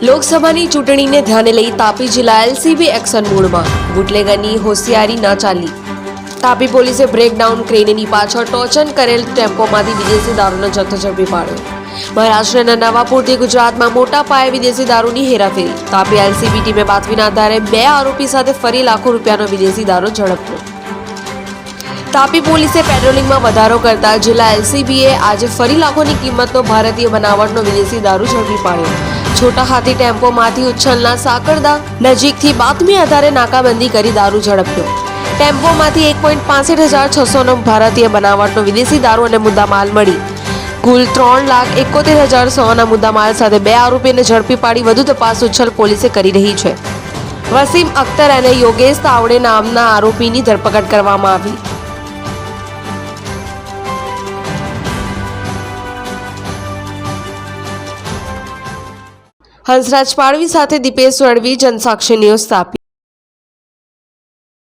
લોકસભાની ચૂંટણીને ધ્યાને લઈ તાપી જિલ્લા એલસીબી એક્શન મોડમાં. બુટલેગરની હોશિયારી ન ચાલી. તાપી પોલીસે બ્રેકડાઉન ક્રેનની પાછળ ટોચન કરેલ ટેમ્પોમાંથી વિદેશી દારૂનો જથ્થો ઝડપી પાડ્યો. મહારાષ્ટ્રના નવાપુરથી ગુજરાતમાં મોટા પાયે વિદેશી દારૂની હેરાફેરી. તાપી એલસીબી ટીમે બાતમીના આધારે 2 આરોપી સાથે ફરી લાખો રૂપિયાનો વિદેશી દારૂ ઝડપ્યો. તાપી પોલીસે પેટ્રોલિંગમાં વધારો કરતા જિલ્લા એલસીબીએ આજે ફરી લાખોની કિંમતનો ભારતીય બનાવટનો વિદેશી દારૂ ઝડપી પાડ્યો. છોટા હાથી ટેમ્પોમાંથી ઉચ્છલના સાકરદા નજીકથી બાતમી આધારે નાકાબંધી કરી દારૂ ઝડપ્યો. ટેમ્પોમાંથી 1,65,600નો ભારતીય બનાવટનો વિદેશી દારૂ અને મુદ્દામાલ મળી. કુલ 3,71,100ના મુદ્દામાલ સાથે 2 આરોપીને ઝડપી પાડી વધુ તપાસ ઉચ્છલ પોલીસે કરી રહી છે. વસીમ અખ્તર અને યોગેશ તાવડે નામના આરોપીની ધરપકડ કરવામાં આવી. હંસરાજ પાડવી સાથે દીપેશ વડવી, જનસાક્ષી ન્યૂઝ, તાપી.